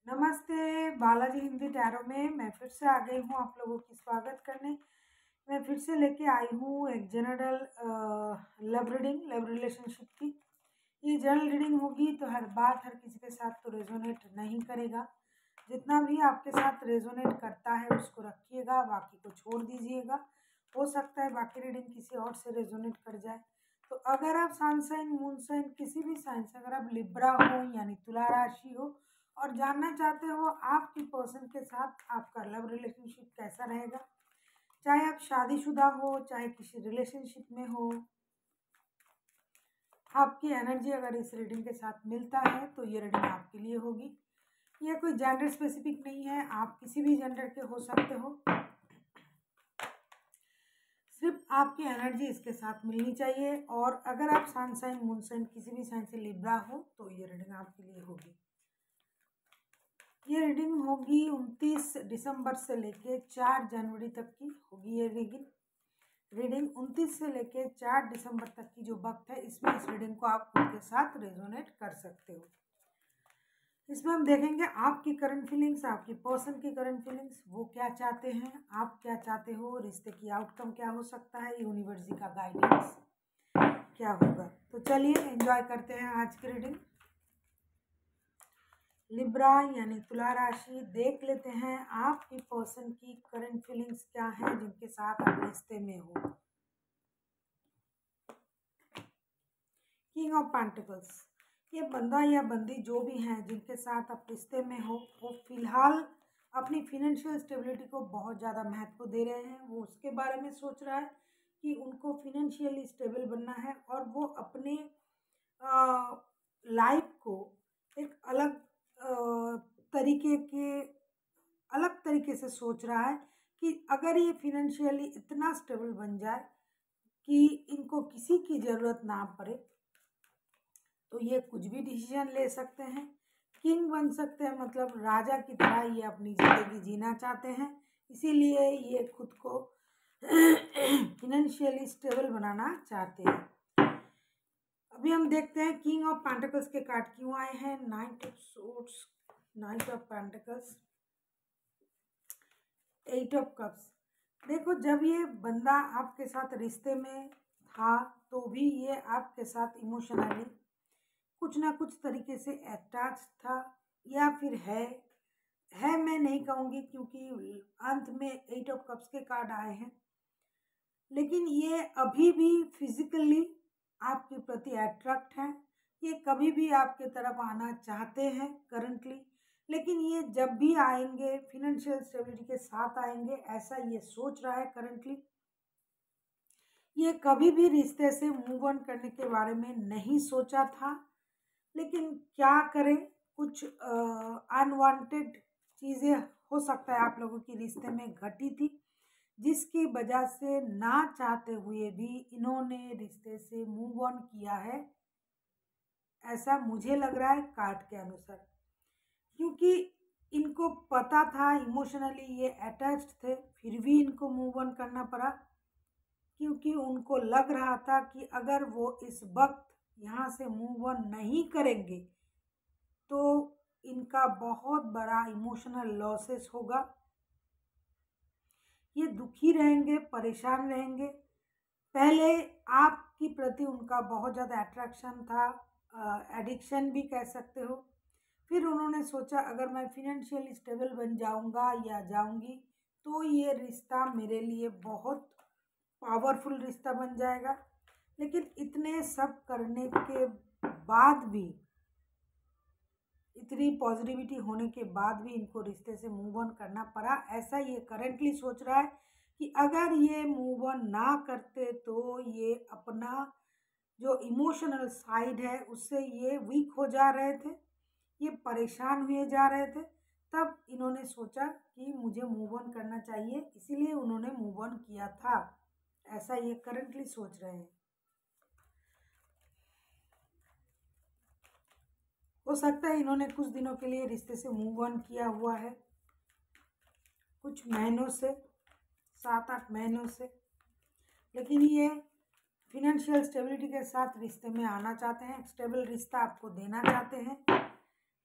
नमस्ते, बालाजी हिंदी टैरो में मैं फिर से आ गई हूँ आप लोगों की स्वागत करने। मैं फिर से लेके आई हूँ एक general love reading, love relationship की। ये जनरल रीडिंग होगी तो हर बात हर किसी के साथ तो रेजोनेट नहीं करेगा। जितना भी आपके साथ रेजोनेट करता है उसको रखिएगा, बाकी को छोड़ दीजिएगा। हो सकता है बाकी रीडिंग किसी और से रेजोनेट कर जाए। तो अगर आप सन साइन, मून साइन, किसी भी साइन से, अगर आप लिब्रा हो यानी तुला राशि हो और जानना चाहते हो आपकी पर्सन के साथ आपका लव रिलेशनशिप कैसा रहेगा, चाहे आप शादीशुदा हो चाहे किसी रिलेशनशिप में हो, आपकी एनर्जी अगर इस रीडिंग के साथ मिलता है तो ये रीडिंग आपके लिए होगी। ये कोई जेंडर स्पेसिफिक नहीं है, आप किसी भी जेंडर के हो सकते हो, सिर्फ आपकी एनर्जी इसके साथ मिलनी चाहिए। और अगर आप सन साइन, मून साइन, किसी भी साइन से लिब्रा हो तो ये रीडिंग आपके लिए होगी। ये रीडिंग होगी 29 दिसंबर से लेके 4 जनवरी तक की होगी। ये रीडिंग 29 से लेके 4 दिसंबर तक की जो वक्त है, इसमें इस रीडिंग को आप खुद के साथ रेजोनेट कर सकते हो। इसमें हम देखेंगे आपकी करंट फीलिंग्स, आपकी पर्सन की करंट फीलिंग्स, वो क्या चाहते हैं, आप क्या चाहते हो, रिश्ते की आउटकम क्या हो सकता है, यूनिवर्स का गाइडेंस क्या होगा। तो चलिए एंजॉय करते हैं आज की रीडिंग। लिब्रा यानी तुला राशि, देख लेते हैं आपकी पर्सन की करंट फीलिंग्स क्या है जिनके साथ आप रिश्ते में हो। किंग ऑफ पेंटिकल्स, ये बंदा या बंदी जो भी हैं जिनके साथ आप रिश्ते में हो, वो फिलहाल अपनी फिनेंशियल स्टेबिलिटी को बहुत ज़्यादा महत्व दे रहे हैं। वो उसके बारे में सोच रहा है कि उनको फिनेंशियली स्टेबल बनना है और वो अपने लाइफ को एक अलग तरीके से सोच रहा है कि अगर ये फिनेंशियली इतना स्टेबल बन जाए कि इनको किसी की ज़रूरत ना पड़े तो ये कुछ भी डिसीजन ले सकते हैं, किंग बन सकते हैं, मतलब राजा की तरह ये अपनी ज़िंदगी जीना चाहते हैं। इसीलिए ये खुद को फिनेंशियली स्टेबल बनाना चाहते हैं। अभी हम देखते हैं किंग ऑफ पेंटिकल्स के कार्ड क्यों आए हैं। Night of swords, night of pentacles, 8 of cups. देखो, जब ये बंदा आपके साथ रिश्ते में था तो भी ये आपके साथ इमोशनली कुछ ना कुछ तरीके से अटैच था, या फिर है मैं नहीं कहूँगी क्योंकि अंत में 8 ऑफ कप्स के कार्ड आए हैं, लेकिन ये अभी भी फिजिकली आपके प्रति अट्रैक्ट है। ये कभी भी आपके तरफ आना चाहते हैं करंटली, लेकिन ये जब भी आएंगे फिनेंशियल स्टेबिलिटी के साथ आएंगे, ऐसा ये सोच रहा है करंटली। ये कभी भी रिश्ते से मूव ऑन करने के बारे में नहीं सोचा था, लेकिन क्या करें, कुछ अनवांटेड चीज़ें हो सकता है आप लोगों की रिश्ते में घटी थी, जिसकी वजह से ना चाहते हुए भी इन्होंने रिश्ते से मूव ऑन किया है, ऐसा मुझे लग रहा है कार्ड के अनुसार। क्योंकि इनको पता था इमोशनली ये अटैच्ड थे, फिर भी इनको मूव ऑन करना पड़ा, क्योंकि उनको लग रहा था कि अगर वो इस वक्त यहाँ से मूव ऑन नहीं करेंगे तो इनका बहुत बड़ा इमोशनल लॉसेस होगा। ये दुखी रहेंगे, परेशान रहेंगे। पहले आपकी प्रति उनका बहुत ज़्यादा अट्रैक्शन था, एडिक्शन भी कह सकते हो। फिर उन्होंने सोचा अगर मैं फिनेंशियली स्टेबल बन जाऊंगा या जाऊंगी तो ये रिश्ता मेरे लिए बहुत पावरफुल रिश्ता बन जाएगा। लेकिन इतने सब करने के बाद भी, इतनी पॉजिटिविटी होने के बाद भी इनको रिश्ते से मूव ऑन करना पड़ा, ऐसा ये करंटली सोच रहा है कि अगर ये मूव ऑन ना करते तो ये अपना जो इमोशनल साइड है उससे ये वीक हो जा रहे थे, ये परेशान हुए जा रहे थे। तब इन्होंने सोचा कि मुझे मूव ऑन करना चाहिए, इसीलिए उन्होंने मूव ऑन किया था, ऐसा ये करंटली सोच रहे हैं। हो सकता है इन्होंने कुछ दिनों के लिए रिश्ते से मूव ऑन किया हुआ है, कुछ महीनों से, 7-8 महीनों से, लेकिन ये फिनेंशियल स्टेबिलिटी के साथ रिश्ते में आना चाहते हैं, स्टेबल रिश्ता आपको देना चाहते हैं।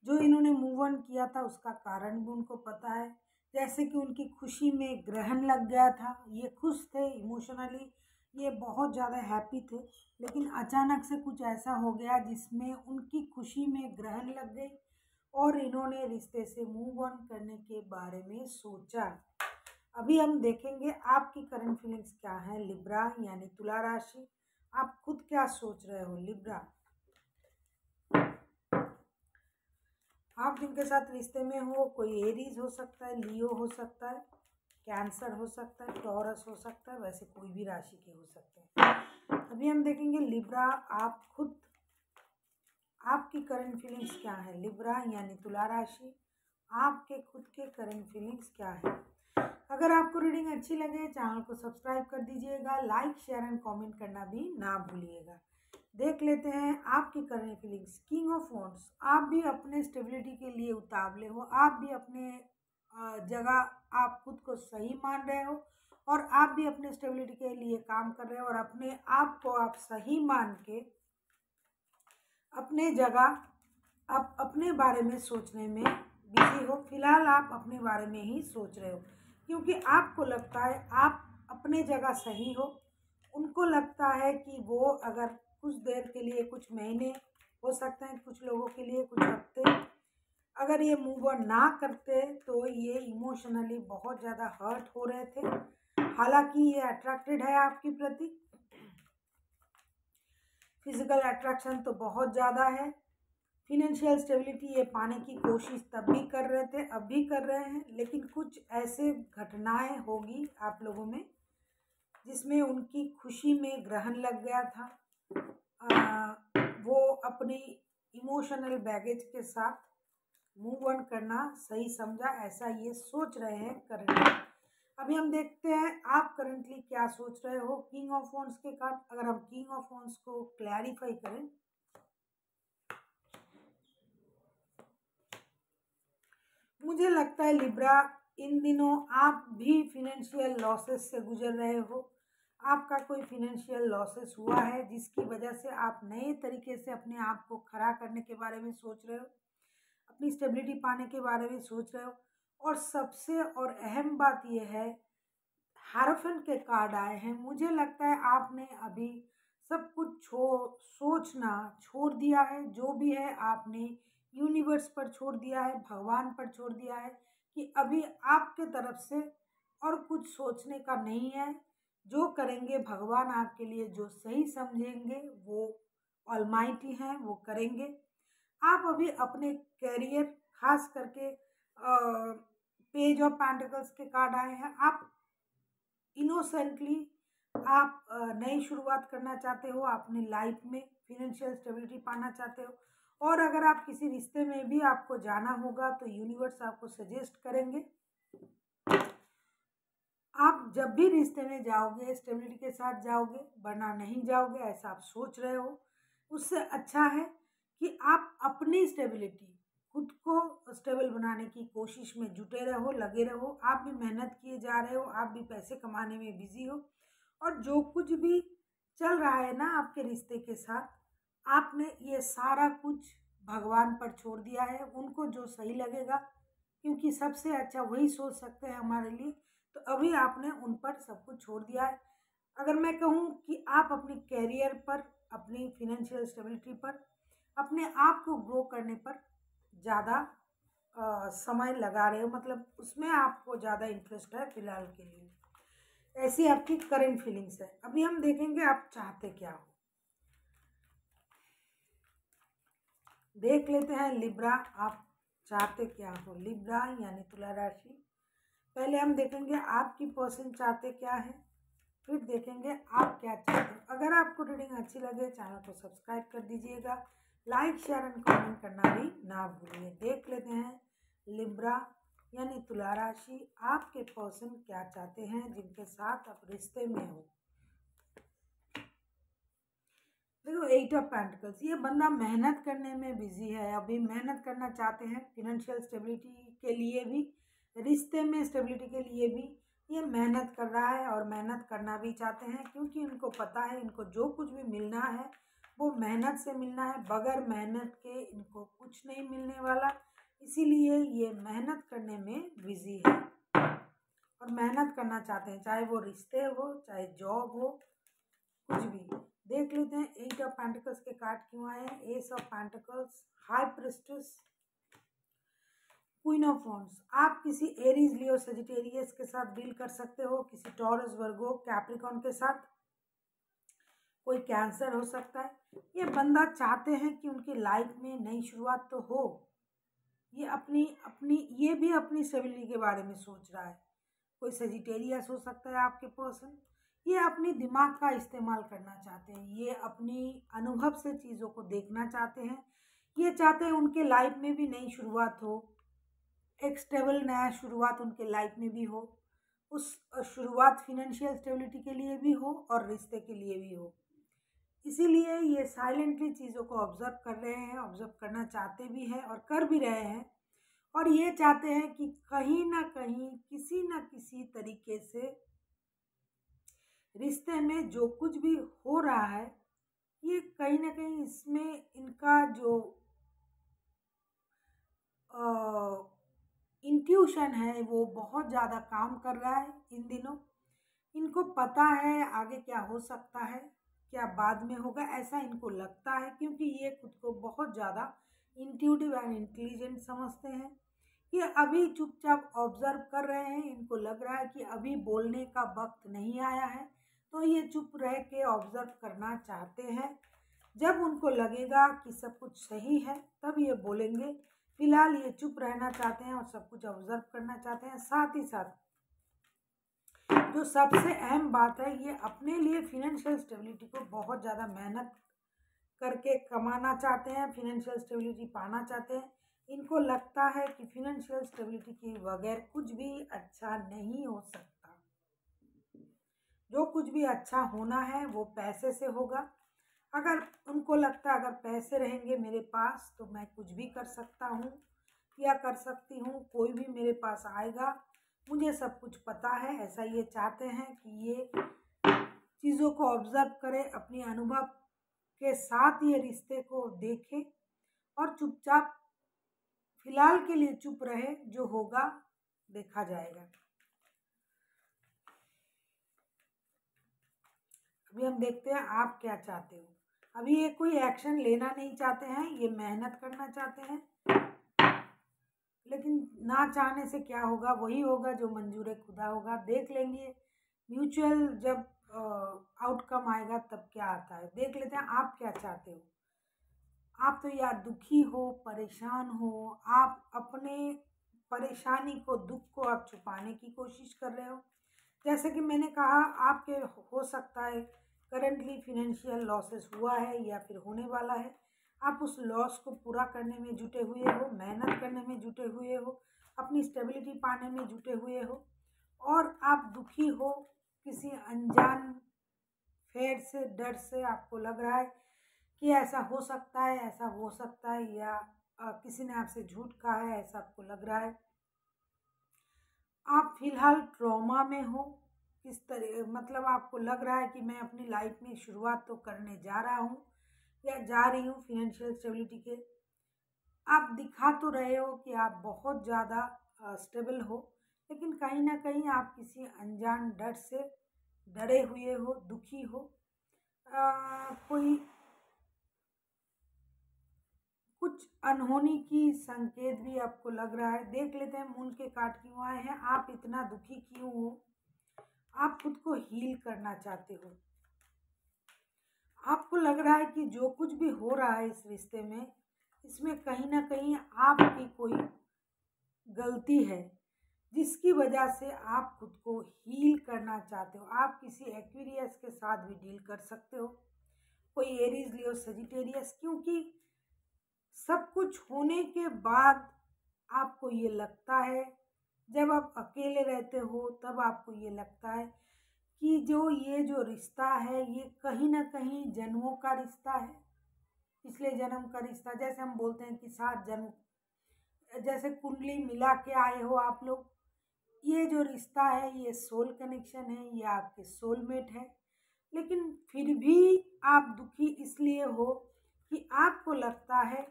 जो इन्होंने मूव ऑन किया था उसका कारण भी उनको पता है। जैसे कि उनकी खुशी में ग्रहण लग गया था, ये खुश थे इमोशनली, ये बहुत ज़्यादा हैप्पी थे, लेकिन अचानक से कुछ ऐसा हो गया जिसमें उनकी खुशी में ग्रहण लग गई और इन्होंने रिश्ते से मूव ऑन करने के बारे में सोचा। अभी हम देखेंगे आपकी करंट फीलिंग्स क्या है लिब्रा यानी तुला राशि। आप खुद क्या सोच रहे हो लिब्रा? आप जिनके साथ रिश्ते में हो, कोई एरीज हो सकता है, लियो हो सकता है, कैंसर हो सकता है, टॉरस हो सकता है, वैसे कोई भी राशि के हो सकते हैं। अभी हम देखेंगे लिब्रा आप खुद, आपकी करंट फीलिंग्स क्या है लिब्रा यानी तुला राशि, आपके खुद के करंट फीलिंग्स क्या है। अगर आपको रीडिंग अच्छी लगे चैनल को सब्सक्राइब कर दीजिएगा, लाइक शेयर एंड कमेंट करना भी ना भूलिएगा। देख लेते हैं आपकी current feelings. King of wands, आप भी अपने स्टेबिलिटी के लिए उतावले हो, आप भी अपने जगह आप खुद को सही मान रहे हो और आप भी अपने स्टेबिलिटी के लिए काम कर रहे हो और अपने आप को आप सही मान के अपने जगह आप अपने बारे में सोचने में बिजी हो। फिलहाल आप अपने बारे में ही सोच रहे हो क्योंकि आपको लगता है आप अपने जगह सही हो। उनको लगता है कि वो अगर कुछ देर के लिए, कुछ महीने हो सकते हैं, कुछ लोगों के लिए कुछ हफ्ते, अगर ये मूव ऑन ना करते तो ये इमोशनली बहुत ज़्यादा हर्ट हो रहे थे। हालांकि ये अट्रैक्टेड है आपके प्रति, फिजिकल अट्रैक्शन तो बहुत ज़्यादा है। फिनेंशियल स्टेबिलिटी ये पाने की कोशिश तब भी कर रहे थे, अब भी कर रहे हैं, लेकिन कुछ ऐसे घटनाएं होगी आप लोगों में जिसमें उनकी खुशी में ग्रहण लग गया था। वो अपनी इमोशनल बैगेज के साथ मूव ऑन करना सही समझा, ऐसा ये सोच रहे हैं करंटली। अभी हम देखते हैं आप करंटली क्या सोच रहे हो। किंग ऑफ वॉन्ड्स के कार्ड, अगर हम किंग ऑफ वॉन्ड्स को क्लैरिफाई करें, मुझे लगता है लिब्रा इन दिनों आप भी फिनेंशियल लॉसेस से गुजर रहे हो। आपका कोई फिनेंशियल लॉसेस हुआ है जिसकी वजह से आप नए तरीके से अपने आप को खड़ा करने के बारे में सोच रहे हो, अपनी स्टेबिलिटी पाने के बारे में सोच रहे हो। और सबसे और अहम बात यह है, हारोफेंट के कार्ड आए हैं। मुझे लगता है आपने अभी सब कुछ सोचना छोड़ दिया है, जो भी है आपने यूनिवर्स पर छोड़ दिया है, भगवान पर छोड़ दिया है कि अभी आपके तरफ से और कुछ सोचने का नहीं है। जो करेंगे भगवान आपके लिए जो सही समझेंगे वो ऑलमाइटी हैं, वो करेंगे। आप अभी अपने कैरियर, खास करके पेज ऑफ पेंटिकल्स के कार्ड आए हैं, आप इनोसेंटली आप नई शुरुआत करना चाहते हो, अपनी लाइफ में फिनेंशियल स्टेबिलिटी पाना चाहते हो। और अगर आप किसी रिश्ते में भी आपको जाना होगा तो यूनिवर्स आपको सजेस्ट करेंगे, आप जब भी रिश्ते में जाओगे स्टेबिलिटी के साथ जाओगे, वरना नहीं जाओगे, ऐसा आप सोच रहे हो। उससे अच्छा है कि आप अपनी स्टेबिलिटी, खुद को स्टेबल बनाने की कोशिश में जुटे रहो, लगे रहो। आप भी मेहनत किए जा रहे हो, आप भी पैसे कमाने में बिजी हो और जो कुछ भी चल रहा है ना आपके रिश्ते के साथ, आपने ये सारा कुछ भगवान पर छोड़ दिया है। उनको जो सही लगेगा, क्योंकि सबसे अच्छा वही सोच सकते हैं हमारे लिए, तो अभी आपने उन पर सब कुछ छोड़ दिया है। अगर मैं कहूँ कि आप अपने कैरियर पर, अपनी फिनेंशियल स्टेबिलिटी पर, अपने आप को ग्रो करने पर ज़्यादा समय लगा रहे हो, मतलब उसमें आपको ज़्यादा इंटरेस्ट है फिलहाल के लिए, ऐसी आपकी करंट फीलिंग्स है। अभी हम देखेंगे आप चाहते क्या हो। देख लेते हैं लिब्रा आप चाहते क्या हो लिब्रा यानी तुला राशि। पहले हम देखेंगे आपकी पर्सन चाहते क्या है, फिर देखेंगे आप क्या चाहते हो। अगर आपको रीडिंग अच्छी लगे चैनल को सब्सक्राइब कर दीजिएगा, लाइक शेयर एंड कमेंट करना भी ना भूलिए। देख लेते हैं लिब्रा यानी तुला राशि, आपके पर्सन क्या चाहते हैं जिनके साथ आप रिश्ते में हो। देखो, 8 ऑफ पेंटिकल्स, ये बंदा मेहनत करने में बिजी है, अभी मेहनत करना चाहते हैं फिनेंशियल स्टेबिलिटी के लिए भी, रिश्ते में स्टेबिलिटी के लिए भी ये मेहनत कर रहा है और मेहनत करना भी चाहते हैं क्योंकि उनको पता है इनको जो कुछ भी मिलना है वो मेहनत से मिलना है, बगैर मेहनत के इनको कुछ नहीं मिलने वाला। इसीलिए ये मेहनत करने में बिजी है और मेहनत करना चाहते हैं, चाहे वो रिश्ते हो, चाहे जॉब हो, कुछ भी। देख लेते हैं 8 ऑफ पेंटिकल्स के कार्ड क्यों आए हैं। S of pentacles, high priestess, queen of wands. आप किसी एरीज, लियो, सजिटेरियस के साथ डील कर सकते हो, किसी टॉरस, वर्गो, कैप्रिकॉन के साथ, कोई कैंसर हो सकता है। ये बंदा चाहते हैं कि उनकी लाइफ में नई शुरुआत तो हो। ये अपनी अपनी ये भी अपनी स्टेबिलिटी के बारे में सोच रहा है। कोई सजिटेरियस हो सकता है आपके पर्सन। ये अपनी दिमाग का इस्तेमाल करना चाहते हैं, ये अपनी अनुभव से चीज़ों को देखना चाहते हैं। ये चाहते हैं उनके लाइफ में भी नई शुरुआत हो, एक स्टेबल नया शुरुआत उनके लाइफ में भी हो। उस शुरुआत फिनेंशियल स्टेबिलिटी के लिए भी हो और रिश्ते के लिए भी हो। इसीलिए ये साइलेंटली चीज़ों को ऑब्जर्व कर रहे हैं, ऑब्जर्व करना चाहते भी हैं और कर भी रहे हैं। और ये चाहते हैं कि कहीं ना कहीं, किसी न किसी तरीके से रिश्ते में जो कुछ भी हो रहा है, ये कहीं ना कहीं इसमें इनका जो इंट्यूशन है वो बहुत ज़्यादा काम कर रहा है इन दिनों। इनको पता है आगे क्या हो सकता है, क्या बाद में होगा, ऐसा इनको लगता है, क्योंकि ये खुद को बहुत ज़्यादा इंट्यूटिव एंड इंटेलिजेंट समझते हैं। ये अभी चुपचाप ऑब्जर्व कर रहे हैं। इनको लग रहा है कि अभी बोलने का वक्त नहीं आया है, तो ये चुप रह के ऑब्जर्व करना चाहते हैं। जब उनको लगेगा कि सब कुछ सही है तब ये बोलेंगे। फिलहाल ये चुप रहना चाहते हैं और सब कुछ ऑब्जर्व करना चाहते हैं। साथ ही साथ जो सबसे अहम बात है, ये अपने लिए फिनेंशियल स्टेबिलिटी को बहुत ज़्यादा मेहनत करके कमाना चाहते हैं, फिनेंशियल स्टेबिलिटी पाना चाहते हैं। इनको लगता है कि फिनेंशियल स्टेबिलिटी के बगैर कुछ भी अच्छा नहीं हो सकता। जो कुछ भी अच्छा होना है वो पैसे से होगा। अगर उनको लगता है अगर पैसे रहेंगे मेरे पास तो मैं कुछ भी कर सकता हूँ या कर सकती हूँ, कोई भी मेरे पास आएगा, मुझे सब कुछ पता है। ऐसा ये चाहते हैं कि ये चीज़ों को ऑब्जर्व करें, अपनी अनुभव के साथ ये रिश्ते को देखें और चुपचाप फिलहाल के लिए चुप रहे। जो होगा देखा जाएगा। अभी हम देखते हैं आप क्या चाहते हो। अभी ये कोई एक्शन लेना नहीं चाहते हैं, ये मेहनत करना चाहते हैं, लेकिन ना चाहने से क्या होगा, वही होगा जो मंजूर खुदा होगा। देख लेंगे म्यूचुअल जब आउटकम आएगा तब क्या आता है। देख लेते हैं आप क्या चाहते हो। आप तो यार दुखी हो, परेशान हो, आप अपने परेशानी को, दुख को आप छुपाने की कोशिश कर रहे हो। जैसे कि मैंने कहा, आपके हो सकता है करंटली फिनेंशियल लॉसेस हुआ है या फिर होने वाला है। आप उस लॉस को पूरा करने में जुटे हुए हो, मेहनत करने में जुटे हुए हो, अपनी स्टेबिलिटी पाने में जुटे हुए हो और आप दुखी हो किसी अनजान फेर से, डर से। आपको लग रहा है कि ऐसा हो सकता है, ऐसा हो सकता है, या किसी ने आपसे झूठ कहा है, ऐसा आपको लग रहा है। आप फिलहाल ट्रॉमा में हो। किस तरह, मतलब आपको लग रहा है कि मैं अपनी लाइफ में शुरुआत तो करने जा रहा हूँ या जा रही हूँ फिनेंशियल स्टेबिलिटी के। आप दिखा तो रहे हो कि आप बहुत ज़्यादा स्टेबल हो, लेकिन कहीं ना कहीं आप किसी अनजान डर से डरे हुए हो, दुखी हो। कोई कुछ अनहोनी की संकेत भी आपको लग रहा है। देख लेते हैं मून के कार्ड क्यों आए हैं। आप इतना दुखी क्यों हो? आप खुद को हील करना चाहते हो। आपको लग रहा है कि जो कुछ भी हो रहा है इस रिश्ते में, इसमें कहीं ना कहीं आपकी कोई गलती है जिसकी वजह से आप खुद को हील करना चाहते हो। आप किसी एक्वेरियस के साथ भी डील कर सकते हो, कोई एरीज, लियो, सजिटेरियस, क्योंकि सब कुछ होने के बाद आपको ये लगता है, जब आप अकेले रहते हो तब आपको ये लगता है कि जो रिश्ता है ये कहीं ना कहीं जन्मों का रिश्ता है, पिछले जन्म का रिश्ता। जैसे हम बोलते हैं कि 7 जन्म, जैसे कुंडली मिला के आए हो आप लोग। ये जो रिश्ता है ये सोल कनेक्शन है, ये आपके सोलमेट है। लेकिन फिर भी आप दुखी इसलिए हो कि आपको लगता है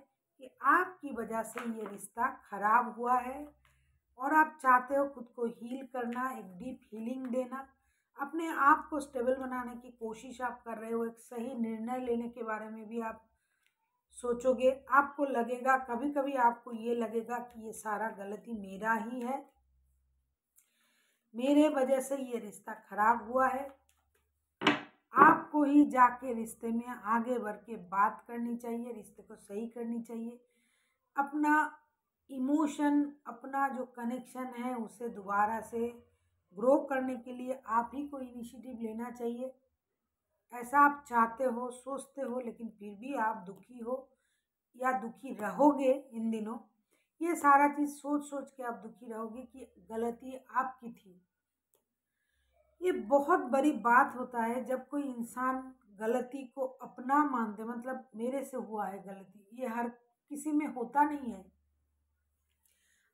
कि आपकी वजह से ये रिश्ता खराब हुआ है और आप चाहते हो खुद को हील करना, एक डीप हीलिंग देना, अपने आप को स्टेबल बनाने की कोशिश आप कर रहे हो, एक सही निर्णय लेने के बारे में भी आप सोचोगे। आपको लगेगा, कभी कभी आपको ये लगेगा कि ये सारा गलती मेरा ही है, मेरे वजह से ये रिश्ता खराब हुआ है। आपको ही जाके रिश्ते में आगे बढ़ के बात करनी चाहिए, रिश्ते को सही करनी चाहिए। अपना इमोशन, अपना जो कनेक्शन है उसे दोबारा से ग्रो करने के लिए आप ही को इनिशिएटिव लेना चाहिए। ऐसा आप चाहते हो, सोचते हो, लेकिन फिर भी आप दुखी हो या दुखी रहोगे इन दिनों। ये सारा चीज़ सोच सोच के आप दुखी रहोगे कि गलती आपकी थी। ये बहुत बड़ी बात होता है जब कोई इंसान गलती को अपना मानते, मतलब मेरे से हुआ है गलती, ये हर किसी में होता नहीं है।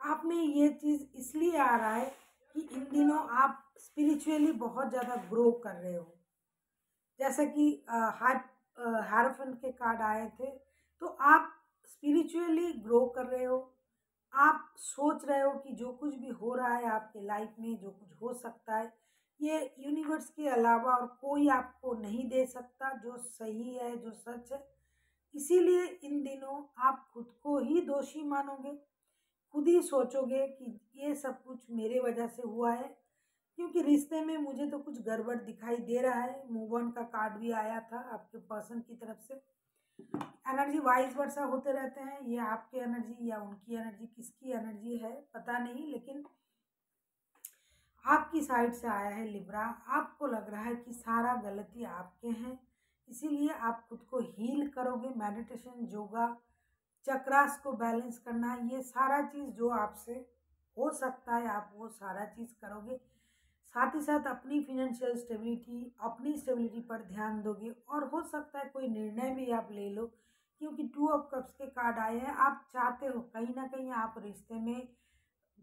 आप में ये चीज़ इसलिए आ रहा है कि इन दिनों आप स्पिरिचुअली बहुत ज़्यादा ग्रो कर रहे हो। जैसा कि हायरफेंट के कार्ड आए थे, तो आप स्पिरिचुअली ग्रो कर रहे हो। आप सोच रहे हो कि जो कुछ भी हो रहा है आपके लाइफ में, जो कुछ हो सकता है, ये यूनिवर्स के अलावा और कोई आपको नहीं दे सकता, जो सही है, जो सच है। इसीलिए इन दिनों आप खुद को ही दोषी मानोगे, खुद ही सोचोगे कि ये सब कुछ मेरे वजह से हुआ है, क्योंकि रिश्ते में मुझे तो कुछ गड़बड़ दिखाई दे रहा है। मूव ऑन का कार्ड भी आया था आपके पर्सन की तरफ से। एनर्जी वाइस वर्सा होते रहते हैं, ये आपकी एनर्जी या उनकी एनर्जी, किसकी एनर्जी है पता नहीं, लेकिन आपकी साइड से आया है लिब्रा। आपको लग रहा है कि सारा गलती आपके हैं, इसीलिए आप खुद को हील करोगे। मेडिटेशन, योगा, चक्रास को बैलेंस करना, ये सारा चीज़ जो आपसे हो सकता है आप वो सारा चीज़ करोगे। साथ ही साथ अपनी फिनेंशियल स्टेबिलिटी, अपनी स्टेबिलिटी पर ध्यान दोगे, और हो सकता है कोई निर्णय भी आप ले लो, क्योंकि 2 ऑफ कप्स के कार्ड आए हैं। आप चाहते हो कहीं ना कहीं आप रिश्ते में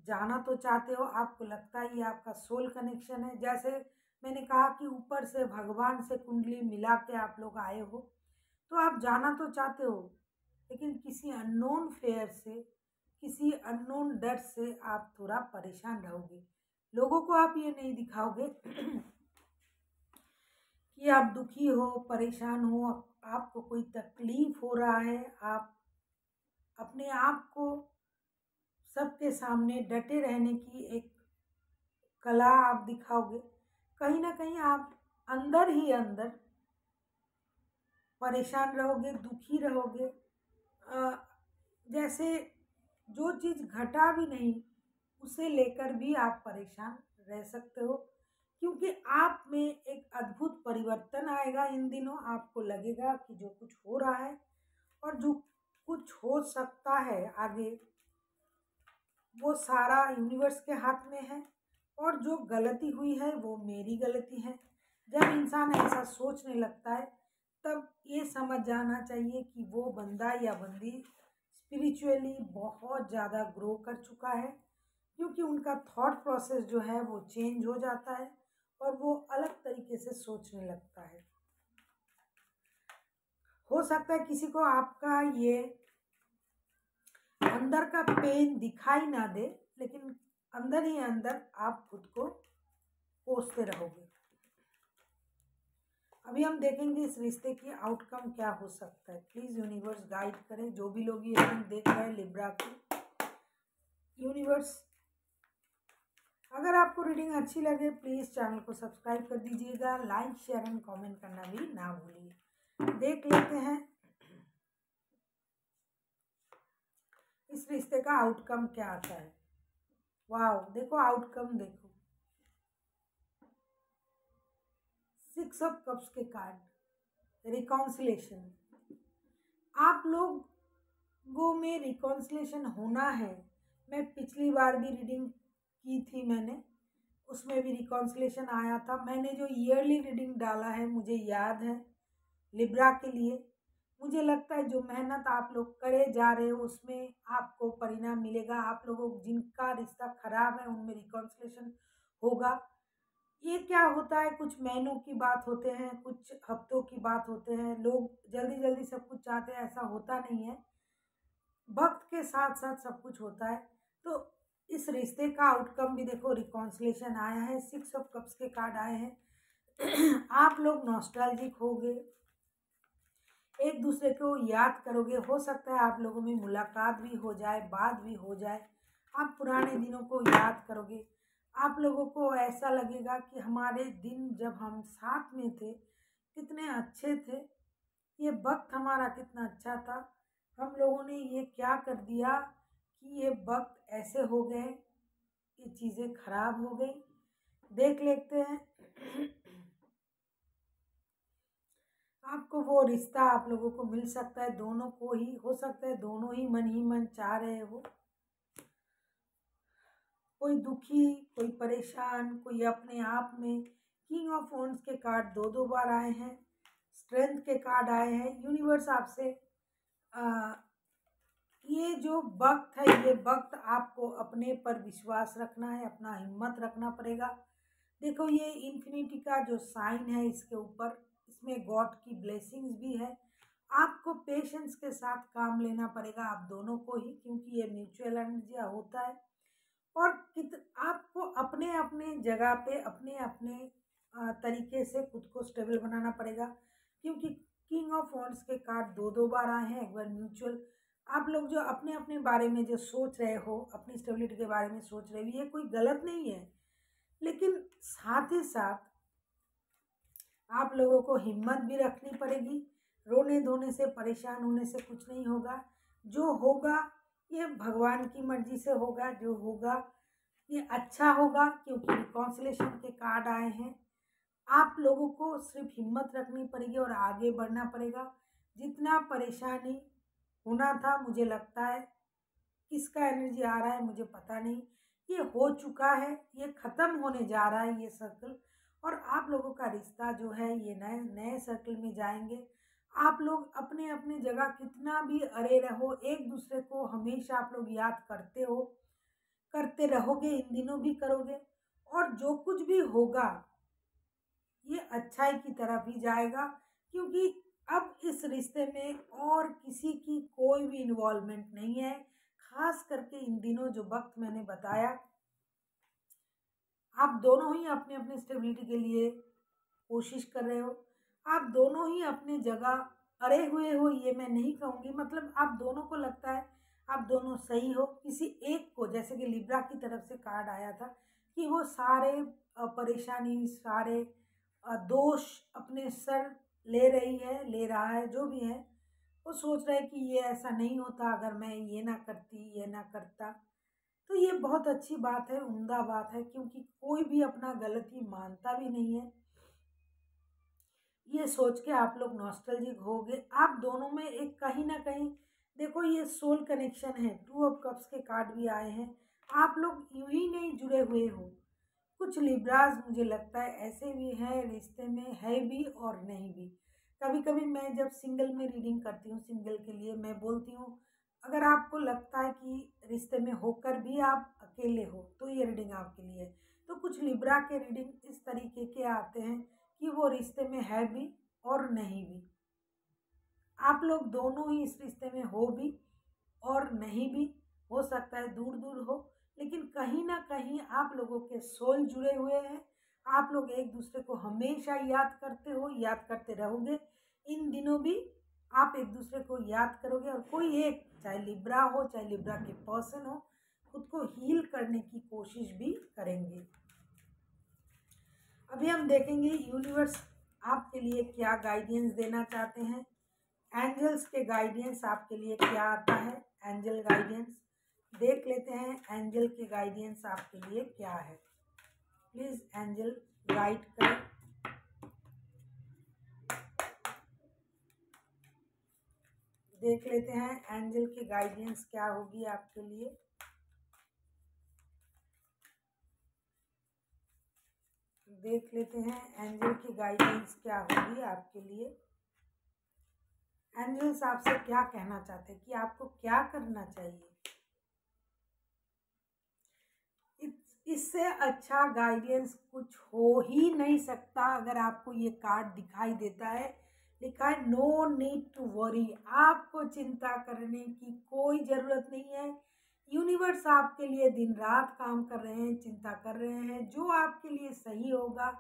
जाना तो चाहते हो, आपको लगता है ये आपका सोल कनेक्शन है। जैसे मैंने कहा कि ऊपर से भगवान से कुंडली मिला के आप लोग आए हो, तो आप जाना तो चाहते हो, लेकिन किसी अननोन फेयर से, किसी अननोन डर से आप थोड़ा परेशान रहोगे। लोगों को आप ये नहीं दिखाओगे कि आप दुखी हो, परेशान हो, आपको कोई तकलीफ हो रहा है। आप अपने आप को सबके सामने डटे रहने की एक कला आप दिखाओगे। कहीं ना कहीं आप अंदर ही अंदर परेशान रहोगे, दुखी रहोगे। जैसे जो चीज़ घटा भी नहीं, उसे लेकर भी आप परेशान रह सकते हो, क्योंकि आप में एक अद्भुत परिवर्तन आएगा इन दिनों। आपको लगेगा कि जो कुछ हो रहा है और जो कुछ हो सकता है आगे, वो सारा यूनिवर्स के हाथ में है, और जो गलती हुई है वो मेरी गलती है। जब इंसान ऐसा सोचने लगता है, तब ये समझ जाना चाहिए कि वो बंदा या बंदी स्पिरिचुअली बहुत ज़्यादा ग्रो कर चुका है, क्योंकि उनका थॉट प्रोसेस जो है वो चेंज हो जाता है और वो अलग तरीके से सोचने लगता है। हो सकता है किसी को आपका ये अंदर का पेन दिखाई ना दे, लेकिन अंदर ही अंदर आप खुद को कोसते रहोगे। अभी हम देखेंगे इस रिश्ते की आउटकम क्या हो सकता है। प्लीज़ यूनिवर्स गाइड करें जो भी लोग ये रीडिंग देख रहे हैं लिब्रा की। यूनिवर्स, अगर आपको रीडिंग अच्छी लगे प्लीज़ चैनल को सब्सक्राइब कर दीजिएगा, लाइक, शेयर एंड कमेंट करना भी ना भूलिए। देख लेते हैं इस रिश्ते का आउटकम क्या आता है। वाह, देखो आउटकम देखो, 6 ऑफ कप्स के कार्ड, रिकॉन्सिलेशन। आप लोगों में रिकॉन्सिलेशन होना है। मैं पिछली बार भी रीडिंग की थी, मैंने उसमें भी रिकॉन्सिलेशन आया था। मैंने जो ईयरली रीडिंग डाला है मुझे याद है लिब्रा के लिए। मुझे लगता है जो मेहनत आप लोग करे जा रहे हो उसमें आपको परिणाम मिलेगा। आप लोगों जिनका रिश्ता खराब है उनमें रिकॉन्सिलेशन होगा। ये क्या होता है, कुछ महीनों की बात होते हैं, कुछ हफ्तों की बात होते हैं, लोग जल्दी जल्दी सब कुछ चाहते हैं, ऐसा होता नहीं है। वक्त के साथ साथ सब कुछ होता है। तो इस रिश्ते का आउटकम भी देखो, रिकॉन्सिलेशन आया है, 6 ऑफ कप्स के कार्ड आए हैं। आप लोग नॉस्टैल्जिक होगे, एक दूसरे को याद करोगे, हो सकता है आप लोगों में मुलाकात भी हो जाए, बात भी हो जाए, आप पुराने दिनों को याद करोगे। आप लोगों को ऐसा लगेगा कि हमारे दिन जब हम साथ में थे कितने अच्छे थे, ये वक्त हमारा कितना अच्छा था, हम लोगों ने ये क्या कर दिया कि ये वक्त ऐसे हो गए, ये चीज़ें खराब हो गई। देख लेते हैं। आपको वो रिश्ता आप लोगों को मिल सकता है, दोनों को ही हो सकता है, दोनों ही मन चाह रहे हो। कोई दुखी, कोई परेशान, कोई अपने आप में। किंग ऑफ वॉन्ड्स के कार्ड दो दो बार आए हैं, स्ट्रेंथ के कार्ड आए हैं। यूनिवर्स आपसे ये जो वक्त है, ये वक्त आपको अपने पर विश्वास रखना है, अपना हिम्मत रखना पड़ेगा। देखो ये इन्फिनिटी का जो साइन है इसके ऊपर, इसमें गॉड की ब्लेसिंग्स भी है। आपको पेशेंस के साथ काम लेना पड़ेगा, आप दोनों को ही, क्योंकि ये म्यूचुअल एनर्जी होता है। और आपको अपने अपने जगह पे अपने अपने तरीके से खुद को स्टेबल बनाना पड़ेगा, क्योंकि किंग ऑफ वॉन्ड्स के कार्ड दो दो बार आए हैं। एक बार म्यूचुअल, आप लोग जो अपने अपने बारे में जो सोच रहे हो, अपनी स्टेबिलिटी के बारे में सोच रहे हो, ये कोई गलत नहीं है, लेकिन साथ ही साथ आप लोगों को हिम्मत भी रखनी पड़ेगी। रोने धोने से, परेशान होने से कुछ नहीं होगा। जो होगा ये भगवान की मर्जी से होगा, जो होगा ये अच्छा होगा, क्योंकि रिकॉन्सिलेशन के कार्ड आए हैं। आप लोगों को सिर्फ हिम्मत रखनी पड़ेगी और आगे बढ़ना पड़ेगा। जितना परेशानी होना था, मुझे लगता है किसका एनर्जी आ रहा है मुझे पता नहीं, ये हो चुका है, ये ख़त्म होने जा रहा है ये सर्कल। और आप लोगों का रिश्ता जो है ये नए नए सर्कल में जाएंगे। आप लोग अपने अपने जगह कितना भी अरे रहो, एक दूसरे को हमेशा आप लोग याद करते हो, करते रहोगे, इन दिनों भी करोगे। और जो कुछ भी होगा ये अच्छाई की तरफ ही जाएगा, क्योंकि अब इस रिश्ते में और किसी की कोई भी इन्वॉल्वमेंट नहीं है। खास करके इन दिनों जो वक्त मैंने बताया, आप दोनों ही अपने अपने स्टेबिलिटी के लिए कोशिश कर रहे हो, आप दोनों ही अपनी जगह अड़े हुए हो, ये मैं नहीं कहूँगी, मतलब आप दोनों को लगता है आप दोनों सही हो। किसी एक को, जैसे कि लिब्रा की तरफ से कार्ड आया था कि वो सारे परेशानी, सारे दोष अपने सर ले रही है, ले रहा है, जो भी है, वो सोच रहा है कि ये ऐसा नहीं होता अगर मैं ये ना करती, ये ना करता। तो ये बहुत अच्छी बात है, उम्दा बात है, क्योंकि कोई भी अपना गलती मानता भी नहीं है। ये सोच के आप लोग नॉस्टैल्जिक होगे। आप दोनों में एक कहीं ना कहीं, देखो ये सोल कनेक्शन है, 2 ऑफ कप्स के कार्ड भी आए हैं। आप लोग यूं ही नहीं जुड़े हुए हो। कुछ लिब्राज मुझे लगता है ऐसे भी हैं, रिश्ते में है भी और नहीं भी। कभी कभी मैं जब सिंगल में रीडिंग करती हूँ, सिंगल के लिए मैं बोलती हूँ, अगर आपको लगता है कि रिश्ते में होकर भी आप अकेले हो तो ये रीडिंग आपके लिए है। तो कुछ लिब्रा के रीडिंग इस तरीके के आते हैं कि वो रिश्ते में है भी और नहीं भी। आप लोग दोनों ही इस रिश्ते में हो भी और नहीं भी, हो सकता है दूर दूर हो, लेकिन कहीं ना कहीं आप लोगों के सोल जुड़े हुए हैं। आप लोग एक दूसरे को हमेशा याद करते हो, याद करते रहोगे। इन दिनों भी आप एक दूसरे को याद करोगे, और कोई एक, चाहे लिब्रा हो चाहे लिब्रा के पर्सन हो, खुद को हील करने की कोशिश भी करेंगे। अभी हम देखेंगे यूनिवर्स आपके लिए क्या गाइडेंस देना चाहते हैं। एंजल्स के गाइडेंस आपके लिए क्या आता है, एंजल गाइडेंस देख लेते हैं। एंजल के गाइडेंस आपके लिए क्या है, प्लीज एंजल गाइड करें। देख लेते हैं एंजल की गाइडेंस क्या होगी आपके लिए। देख लेते हैं एंजल की गाइडेंस क्या होगी आपके लिए। एंजल्स आपसे क्या कहना चाहते हैं कि आपको क्या करना चाहिए। इससे अच्छा गाइडेंस कुछ हो ही नहीं सकता। अगर आपको ये कार्ड दिखाई देता है, लिखा है नो नीड टू वरी, आपको चिंता करने की कोई ज़रूरत नहीं है। यूनिवर्स आपके लिए दिन रात काम कर रहे हैं, चिंता कर रहे हैं। जो आपके लिए सही होगा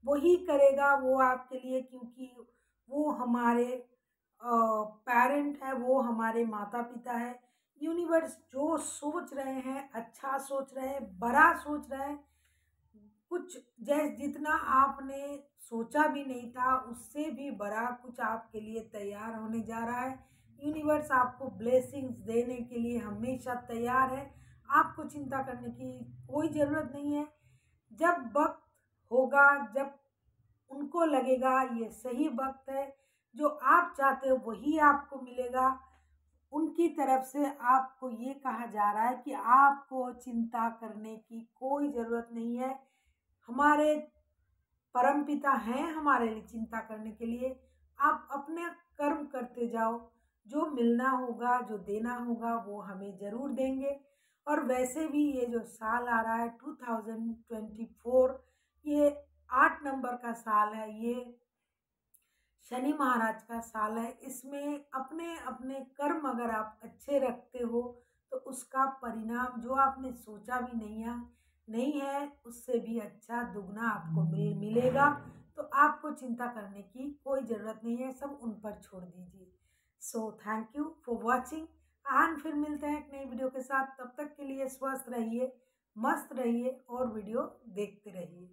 वही करेगा वो आपके लिए, क्योंकि वो हमारे पेरेंट है, वो हमारे माता पिता है। यूनिवर्स जो सोच रहे हैं अच्छा सोच रहे हैं, बड़ा सोच रहे हैं। कुछ जैसे जितना आपने सोचा भी नहीं था उससे भी बड़ा कुछ आपके लिए तैयार होने जा रहा है। यूनिवर्स आपको ब्लेसिंग्स देने के लिए हमेशा तैयार है। आपको चिंता करने की कोई ज़रूरत नहीं है। जब वक्त होगा, जब उनको लगेगा ये सही वक्त है, जो आप चाहते हो वही आपको मिलेगा। उनकी तरफ से आपको ये कहा जा रहा है कि आपको चिंता करने की कोई ज़रूरत नहीं है। हमारे परमपिता हैं हमारे लिए चिंता करने के लिए। आप अपने कर्म करते जाओ, जो मिलना होगा, जो देना होगा वो हमें ज़रूर देंगे। और वैसे भी ये जो साल आ रहा है 2024, ये 8 नंबर का साल है, ये शनि महाराज का साल है। इसमें अपने अपने कर्म अगर आप अच्छे रखते हो तो उसका परिणाम जो आपने सोचा भी नहीं है उससे भी अच्छा दुगना आपको मिलेगा। तो आपको चिंता करने की कोई ज़रूरत नहीं है, सब उन पर छोड़ दीजिए। So thank you for watching, and फिर मिलते हैं एक नई वीडियो के साथ। तब तक के लिए स्वस्थ रहिए, मस्त रहिए और वीडियो देखते रहिए।